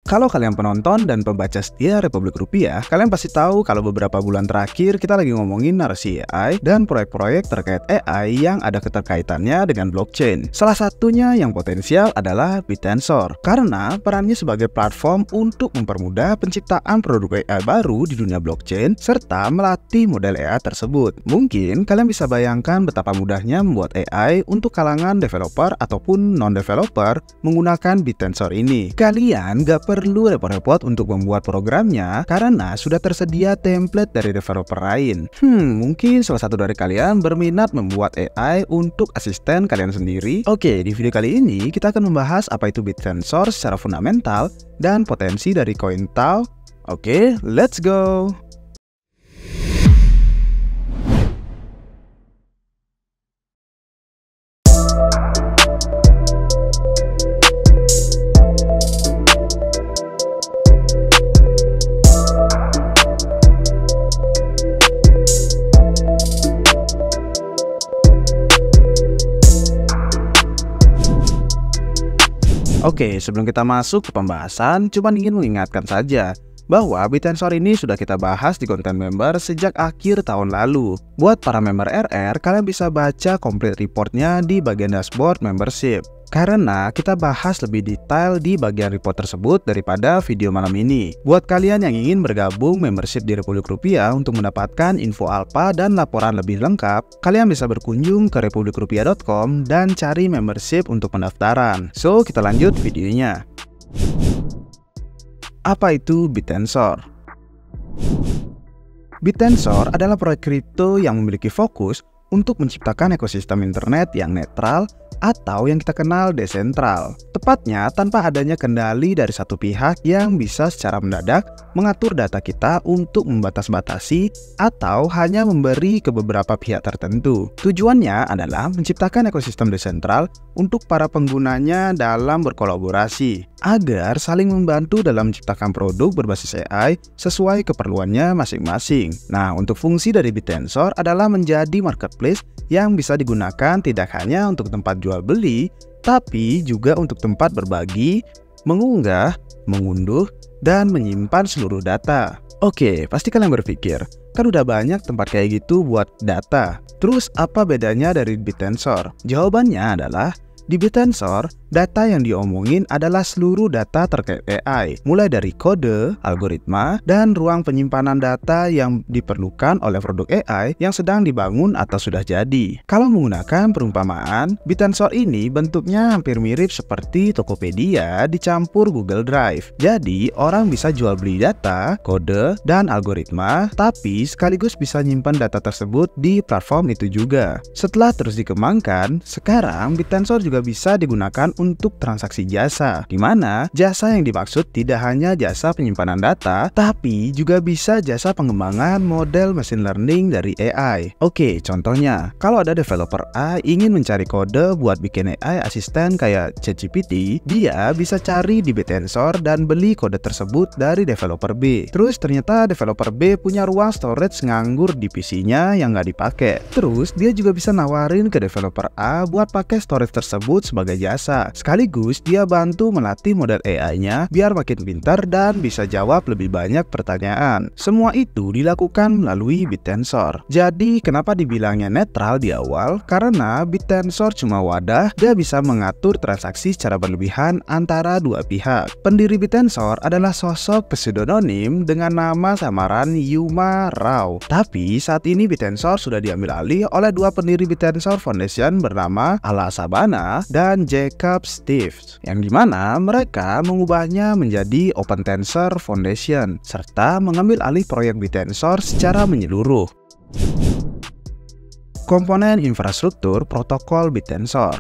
Kalau kalian penonton dan pembaca setia Republik Rupiah, kalian pasti tahu kalau beberapa bulan terakhir kita lagi ngomongin narasi AI dan proyek-proyek terkait AI yang ada keterkaitannya dengan blockchain. Salah satunya yang potensial adalah Bitensor, karena perannya sebagai platform untuk mempermudah penciptaan produk AI baru di dunia blockchain serta melatih model AI tersebut. Mungkin kalian bisa bayangkan betapa mudahnya membuat AI untuk kalangan developer ataupun non-developer menggunakan Bitensor ini. Kalian gak perlu repot-repot untuk membuat programnya karena sudah tersedia template dari developer lain. Mungkin salah satu dari kalian berminat membuat AI untuk asisten kalian sendiri. Oke, di video kali ini kita akan membahas apa itu Bitensor secara fundamental dan potensi dari CoinTao. Oke, let's go! Oke, sebelum kita masuk ke pembahasan, cuma ingin mengingatkan saja bahwa Bitensor ini sudah kita bahas di konten member sejak akhir tahun lalu. Buat para member RR, kalian bisa baca complete reportnya di bagian dashboard membership. Karena kita bahas lebih detail di bagian report tersebut daripada video malam ini. Buat kalian yang ingin bergabung membership di Republik Rupiah untuk mendapatkan info alpha dan laporan lebih lengkap, kalian bisa berkunjung ke republikrupiah.com dan cari membership untuk pendaftaran. So, kita lanjut videonya. Apa itu Bitensor? Bitensor adalah proyek kripto yang memiliki fokus untuk menciptakan ekosistem internet yang netral atau yang kita kenal desentral. Tepatnya tanpa adanya kendali dari satu pihak yang bisa secara mendadak mengatur data kita untuk membatas-batasi atau hanya memberi ke beberapa pihak tertentu. Tujuannya adalah menciptakan ekosistem desentral untuk para penggunanya dalam berkolaborasi agar saling membantu dalam menciptakan produk berbasis AI sesuai keperluannya masing-masing. Nah, untuk fungsi dari Bitensor adalah menjadi marketplace yang bisa digunakan tidak hanya untuk tempat jual beli, tapi juga untuk tempat berbagi, mengunggah, mengunduh, dan menyimpan seluruh data. Oke, pasti kalian berpikir, kan udah banyak tempat kayak gitu buat data. Terus apa bedanya dari Bitensor? Jawabannya adalah, di Bitensor, data yang diomongin adalah seluruh data terkait AI, mulai dari kode, algoritma, dan ruang penyimpanan data yang diperlukan oleh produk AI yang sedang dibangun atau sudah jadi. Kalau menggunakan perumpamaan, Bitensor ini bentuknya hampir mirip seperti Tokopedia dicampur Google Drive. Jadi, orang bisa jual beli data, kode, dan algoritma, tapi sekaligus bisa nyimpan data tersebut di platform itu juga. Setelah terus dikembangkan, sekarang Bitensor juga bisa digunakan untuk transaksi jasa, di mana jasa yang dimaksud tidak hanya jasa penyimpanan data, tapi juga bisa jasa pengembangan model machine learning dari AI. Oke, contohnya, kalau ada developer A ingin mencari kode buat bikin AI asisten kayak ChatGPT, dia bisa cari di Bitensor dan beli kode tersebut dari developer B. Terus ternyata developer B punya ruang storage nganggur di PC-nya yang nggak dipakai. Terus dia juga bisa nawarin ke developer A buat pakai storage tersebut sebagai jasa. Sekaligus dia bantu melatih model AI-nya biar makin pintar dan bisa jawab lebih banyak pertanyaan. Semua itu dilakukan melalui Bitensor. Jadi kenapa dibilangnya netral di awal? Karena Bitensor cuma wadah, dia bisa mengatur transaksi secara berlebihan antara dua pihak. Pendiri Bitensor adalah sosok pseudonym dengan nama samaran Yuma Rao. Tapi saat ini Bitensor sudah diambil alih oleh dua pendiri Bitensor Foundation bernama Ala Sabana dan Jacob Stiefs, yang dimana mereka mengubahnya menjadi Open Tensor Foundation serta mengambil alih proyek Bitensor secara menyeluruh. Komponen infrastruktur protokol Bitensor.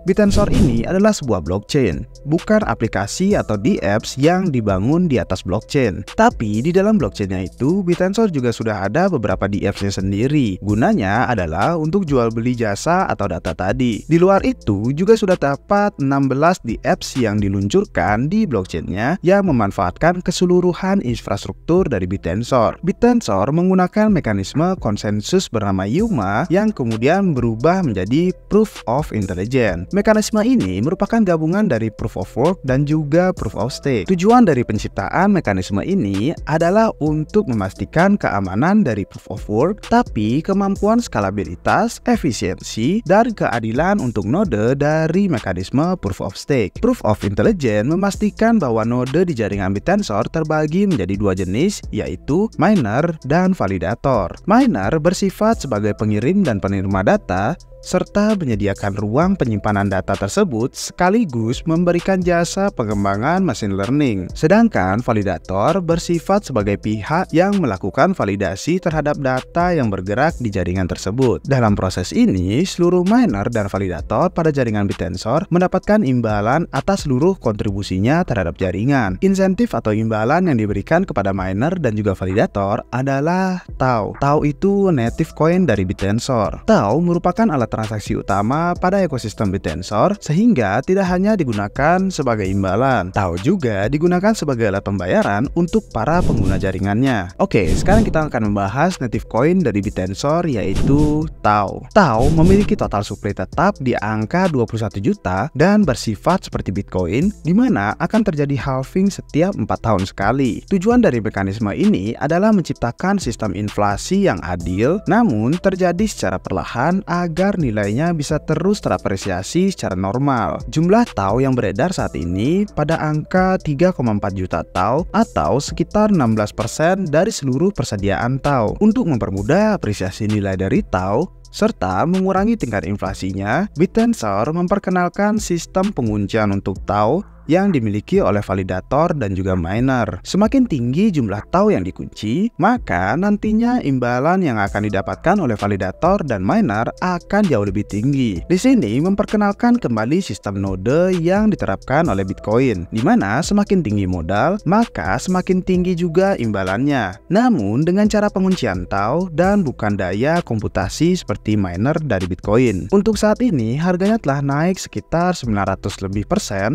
Bitensor ini adalah sebuah blockchain, bukan aplikasi atau dApps yang dibangun di atas blockchain. Tapi di dalam blockchainnya itu, Bitensor juga sudah ada beberapa dApps-nya sendiri. Gunanya adalah untuk jual beli jasa atau data tadi. Di luar itu, juga sudah dapat 16 dApps yang diluncurkan di blockchainnya yang memanfaatkan keseluruhan infrastruktur dari Bitensor. Bitensor menggunakan mekanisme konsensus bernama Yuma yang kemudian berubah menjadi Proof of Intelligence. Mekanisme ini merupakan gabungan dari Proof of Work dan juga Proof of Stake. Tujuan dari penciptaan mekanisme ini adalah untuk memastikan keamanan dari Proof of Work, tapi kemampuan skalabilitas, efisiensi, dan keadilan untuk node dari mekanisme Proof of Stake. Proof of Intelligence memastikan bahwa node di jaringan Bitensor terbagi menjadi dua jenis, yaitu miner dan validator. Miner bersifat sebagai pengirim dan penerima data, serta menyediakan ruang penyimpanan data tersebut sekaligus memberikan jasa pengembangan machine learning. Sedangkan validator bersifat sebagai pihak yang melakukan validasi terhadap data yang bergerak di jaringan tersebut. Dalam proses ini, seluruh miner dan validator pada jaringan Bitensor mendapatkan imbalan atas seluruh kontribusinya terhadap jaringan. Insentif atau imbalan yang diberikan kepada miner dan juga validator adalah TAO. TAO itu native coin dari Bitensor. TAO merupakan alat transaksi utama pada ekosistem Bitensor, sehingga tidak hanya digunakan sebagai imbalan, TAO juga digunakan sebagai alat pembayaran untuk para pengguna jaringannya. Oke, sekarang kita akan membahas native coin dari Bitensor, yaitu TAO. TAO memiliki total supply tetap di angka 21 juta dan bersifat seperti Bitcoin, di mana akan terjadi halving setiap 4 tahun sekali. Tujuan dari mekanisme ini adalah menciptakan sistem inflasi yang adil, namun terjadi secara perlahan agar nilainya bisa terus terapresiasi secara normal. Jumlah TAO yang beredar saat ini pada angka 3,4 juta TAO atau sekitar 16% dari seluruh persediaan TAO. Untuk mempermudah apresiasi nilai dari TAO serta mengurangi tingkat inflasinya, Bitensor memperkenalkan sistem penguncian untuk TAO yang dimiliki oleh validator dan juga miner. Semakin tinggi jumlah TAO yang dikunci, maka nantinya imbalan yang akan didapatkan oleh validator dan miner akan jauh lebih tinggi. Di sini memperkenalkan kembali sistem node yang diterapkan oleh Bitcoin, di mana semakin tinggi modal, maka semakin tinggi juga imbalannya. Namun dengan cara penguncian TAO dan bukan daya komputasi seperti miner dari Bitcoin. Untuk saat ini harganya telah naik sekitar 900% lebih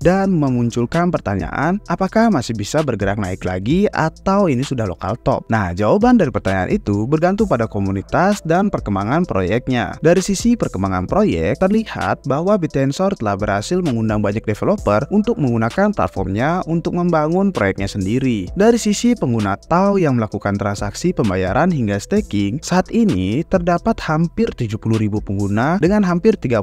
dan memunculkan pertanyaan, apakah masih bisa bergerak naik lagi atau ini sudah lokal top? Nah, jawaban dari pertanyaan itu bergantung pada komunitas dan perkembangan proyeknya. Dari sisi perkembangan proyek, terlihat bahwa Bitensor telah berhasil mengundang banyak developer untuk menggunakan platformnya untuk membangun proyeknya sendiri. Dari sisi pengguna TAO yang melakukan transaksi pembayaran hingga staking, saat ini terdapat hampir 70.000 pengguna dengan hampir 30%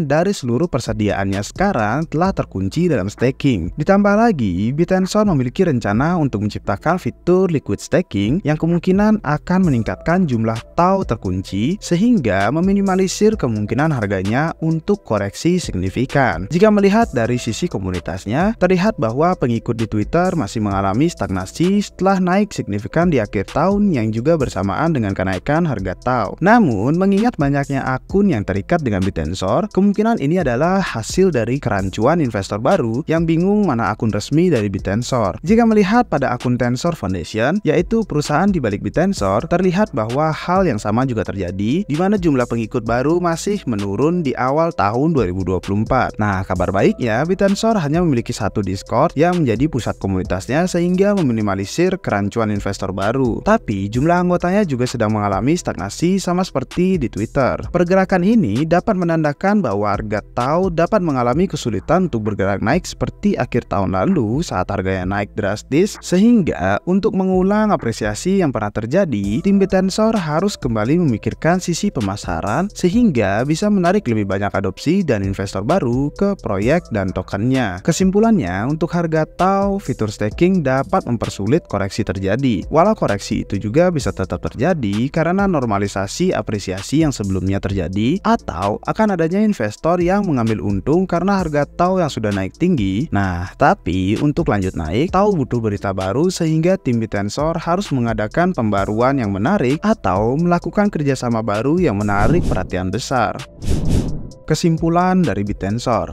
dari seluruh persediaannya sekarang telah terkunci dalam staking. Ditambah lagi, Bitensor memiliki rencana untuk menciptakan fitur liquid staking yang kemungkinan akan meningkatkan jumlah TAO terkunci sehingga meminimalisir kemungkinan harganya untuk koreksi signifikan. Jika melihat dari sisi komunitasnya, terlihat bahwa pengikut di Twitter masih mengalami stagnasi setelah naik signifikan di akhir tahun yang juga bersamaan dengan kenaikan harga TAO. Namun, mengingat banyaknya akun yang terikat dengan Bitensor, kemungkinan ini adalah hasil dari kerancuan investor baru yang bingung mana akun resmi dari Bitensor. Jika melihat pada akun Tensor Foundation, yaitu perusahaan di balik Bitensor, terlihat bahwa hal yang sama juga terjadi, di mana jumlah pengikut baru masih menurun di awal tahun 2024. Nah, kabar baiknya, Bitensor hanya memiliki satu Discord yang menjadi pusat komunitasnya sehingga meminimalisir kerancuan investor baru. Tapi, jumlah anggotanya juga sedang mengalami stagnasi sama seperti di Twitter. Pergerakan ini dapat menandakan bahwa harga TAO dapat mengalami kesulitan untuk bergerak naik seperti akhir tahun lalu saat harganya naik drastis, sehingga untuk mengulang apresiasi yang pernah terjadi, tim Bitensor harus kembali memikirkan sisi pemasaran sehingga bisa menarik lebih banyak adopsi dan investor baru ke proyek dan tokennya. Kesimpulannya, untuk harga TAO, fitur staking dapat mempersulit koreksi terjadi. Walau koreksi itu juga bisa tetap terjadi karena normalisasi apresiasi yang sebelumnya terjadi, atau akan adanya investor yang mengambil untung karena harga TAO yang sudah naik tinggi. Nah, tapi untuk lanjut naik, TAO butuh berita baru sehingga tim Bitensor harus mengadakan pembaruan yang menarik atau melakukan kerjasama baru yang menarik perhatian besar. Kesimpulan dari Bitensor,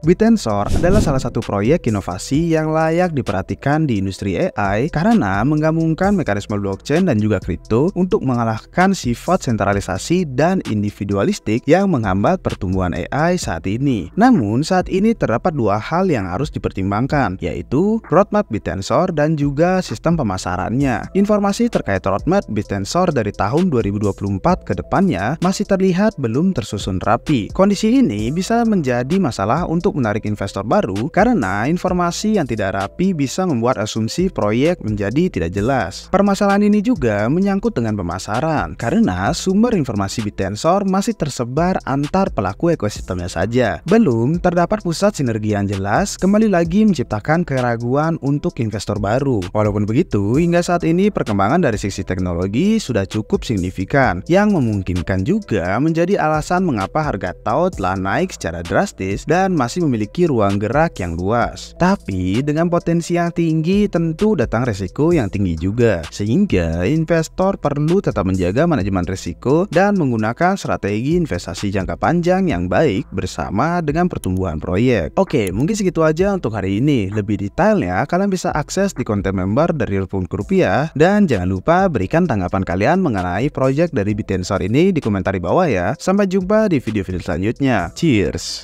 Bitensor adalah salah satu proyek inovasi yang layak diperhatikan di industri AI karena menggabungkan mekanisme blockchain dan juga kripto untuk mengalahkan sifat sentralisasi dan individualistik yang menghambat pertumbuhan AI saat ini. Namun, saat ini terdapat dua hal yang harus dipertimbangkan, yaitu roadmap Bitensor dan juga sistem pemasarannya. Informasi terkait roadmap Bitensor dari tahun 2024 ke depannya masih terlihat belum tersusun rapi. Kondisi ini bisa menjadi masalah untuk menarik investor baru karena informasi yang tidak rapi bisa membuat asumsi proyek menjadi tidak jelas. Permasalahan ini juga menyangkut dengan pemasaran karena sumber informasi Bitensor masih tersebar antar pelaku ekosistemnya saja. Belum terdapat pusat sinergi yang jelas, kembali lagi menciptakan keraguan untuk investor baru. Walaupun begitu, hingga saat ini perkembangan dari sisi teknologi sudah cukup signifikan yang memungkinkan juga menjadi alasan mengapa harga TAO telah naik secara drastis dan masih memiliki ruang gerak yang luas. Tapi dengan potensi yang tinggi tentu datang resiko yang tinggi juga, sehingga investor perlu tetap menjaga manajemen risiko dan menggunakan strategi investasi jangka panjang yang baik bersama dengan pertumbuhan proyek. Oke, mungkin segitu aja untuk hari ini. Lebih detailnya kalian bisa akses di konten member dari Rupiah Rupiah, dan jangan lupa berikan tanggapan kalian mengenai proyek dari Bitensor ini di komentar di bawah ya. Sampai jumpa di video-video selanjutnya. Cheers!